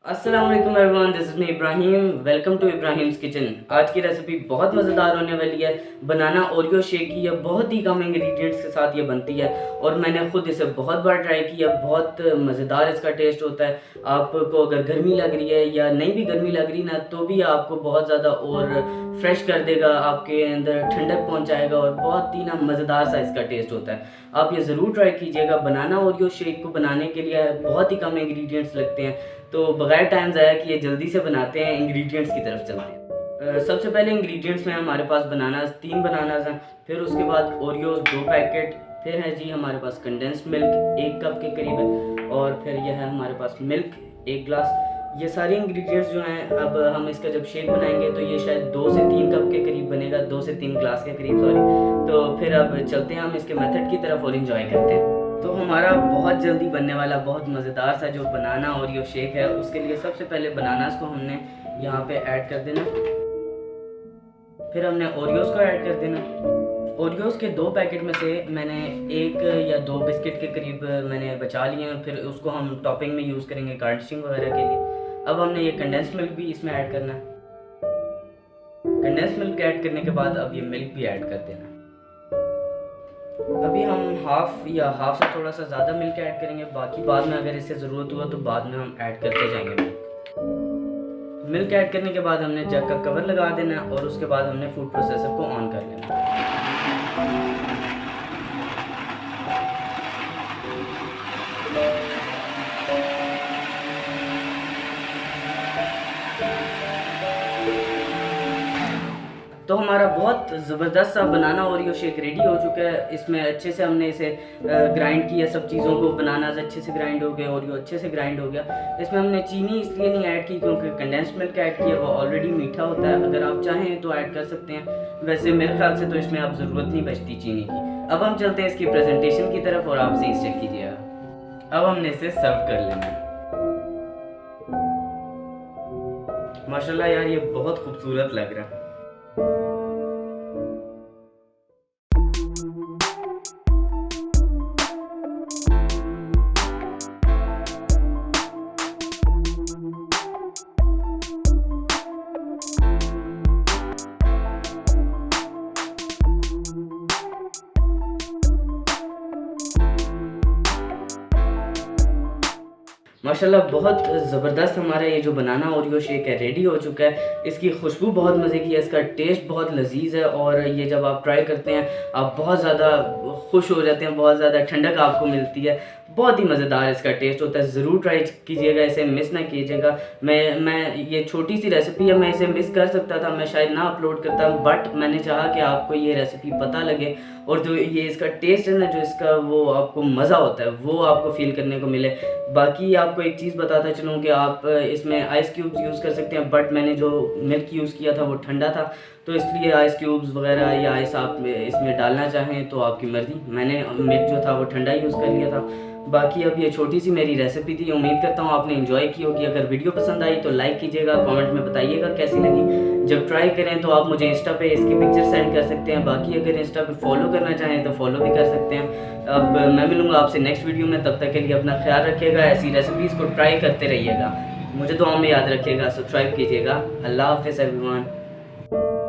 अस्सलाम वालेकुम everyone, this is me Ibrahim. Welcome to Ibrahim's kitchen. आज की रेसिपी बहुत मज़ेदार होने वाली है। बनाना ओरियो शेक की है, बहुत ही कम इंग्रेडिएंट्स के साथ ये बनती है और मैंने ख़ुद इसे बहुत बार ट्राई किया। बहुत मज़ेदार इसका टेस्ट होता है। आपको अगर गर्मी लग रही है या नहीं भी गर्मी लग रही ना, तो भी आपको बहुत ज़्यादा और फ्रेश कर देगा, आपके अंदर ठंडक पहुँचाएगा और बहुत ही ना मज़ेदार सा इसका टेस्ट होता है। आप ये ज़रूर ट्राई कीजिएगा। बनाना ओरियो शेक को बनाने के लिए बहुत ही कम इंग्रेडिएंट्स लगते हैं, तो बगैर टाइम ज़ाया किए जल्दी से बनाते हैं, इंग्रेडिएंट्स की तरफ चलते हैं। सबसे पहले इंग्रेडिएंट्स में हमारे पास बनानास 3 बनानास हैं, फिर उसके बाद ओरियोज़ 2 पैकेट, फिर है जी हमारे पास कंडेंस्ड मिल्क 1 कप के करीब है, और फिर यह है हमारे पास मिल्क 1 ग्लास। ये सारे इंग्रेडिएंट्स जो हैं, अब हम इसका जब शेक बनाएंगे तो ये शायद 2 से 3 कप के करीब बनेगा, 2 से 3 ग्लास के करीब, सॉरी। तो फिर अब चलते हैं हम इसके मेथड की तरफ और इन्जॉय करते हैं। तो हमारा बहुत जल्दी बनने वाला बहुत मज़ेदार सा जो बनाना ओरियो शेक है, उसके लिए सबसे पहले बनानास को हमने यहाँ पे ऐड कर देना, फिर हमने ओरियोज़ को ऐड कर देना। ओरियोज़ के 2 पैकेट में से मैंने 1 या 2 बिस्किट के करीब मैंने बचा लिए हैं, फिर उसको हम टॉपिंग में यूज़ करेंगे गार्निशिंग वगैरह के लिए। अब हमने ये कंडेंस्ड मिल्क भी इसमें ऐड करना है। कंडेंस्ड मिल्क ऐड करने के बाद अब ये मिल्क भी ऐड कर देना। अभी हम हाफ़ से थोड़ा सा ज़्यादा मिल्क ऐड करेंगे, बाकी बाद में अगर इससे ज़रूरत हुआ तो बाद में हम ऐड करते जाएंगे मिल्क ऐड करने के बाद हमने जग का कवर लगा देना और उसके बाद हमने फूड प्रोसेसर को ऑन कर लेना। तो हमारा बहुत ज़बरदस्त सा बनाना ओरियो शेक रेडी हो चुका है। इसमें अच्छे से हमने इसे ग्राइंड किया, सब चीज़ों को। बनाना अच्छे से ग्राइंड हो गया, ओरियो अच्छे से ग्राइंड हो गया। इसमें हमने चीनी इसलिए नहीं ऐड की क्योंकि कंडेंस्ड मिल्क ऐड किया, वो ऑलरेडी मीठा होता है। अगर आप चाहें तो ऐड कर सकते हैं, वैसे मेरे ख्याल से तो इसमें अब ज़रूरत नहीं बचती चीनी की। अब हम चलते हैं इसकी प्रेजेंटेशन की तरफ और आप इसे चेक कीजिएगा। अब हमने इसे सर्व कर लेना है। माशाल्लाह यार, ये बहुत खूबसूरत लग रहा है। माशाल्लाह बहुत ज़बरदस्त हमारा ये जो बनाना ओरियो शेक है रेडी हो चुका है। इसकी खुशबू बहुत मज़े की है, इसका टेस्ट बहुत लजीज है और ये जब आप ट्राई करते हैं आप बहुत ज़्यादा खुश हो जाते हैं, बहुत ज़्यादा ठंडक आपको मिलती है। बहुत ही मज़ेदार इसका टेस्ट होता है। ज़रूर ट्राई कीजिएगा, इसे मिस ना कीजिएगा। मैं ये छोटी सी रेसिपी है, मैं इसे मिस कर सकता था, मैं शायद ना अपलोड करता, बट मैंने चाहा कि आपको ये रेसिपी पता लगे और जो ये इसका टेस्ट है ना, जो इसका वो आपको मज़ा होता है वो आपको फ़ील करने को मिले। बाकी आपको एक चीज़ बताता चलूँ कि आप इसमें आइस क्यूब्स यूज़ कर सकते हैं, बट मैंने जो मिल्क यूज़ किया था वो ठंडा था, तो इसलिए आइस क्यूब्स वगैरह या आइस आप इसमें डालना चाहें तो आपकी मर्ज़ी। मैंने मिल्क जो था वो ठंडा यूज़ कर लिया था। बाकी अब ये छोटी सी मेरी रेसिपी थी, उम्मीद करता हूँ आपने एंजॉय की होगी। अगर वीडियो पसंद आई तो लाइक कीजिएगा, कमेंट में बताइएगा कैसी लगी। जब ट्राई करें तो आप मुझे इंस्टा पे इसकी पिक्चर सेंड कर सकते हैं। बाकी अगर इंस्टा पे फॉलो करना चाहें तो फॉलो भी कर सकते हैं। अब मैं मिलूँगा आपसे नेक्स्ट वीडियो में, तब तक के लिए अपना ख्याल रखिएगा। ऐसी रेसिपीज़ को ट्राई करते रहिएगा, मुझे दुआ में याद रखिएगा, सब्सक्राइब कीजिएगा। अल्लाह हाफ़िज़ एवरीवन।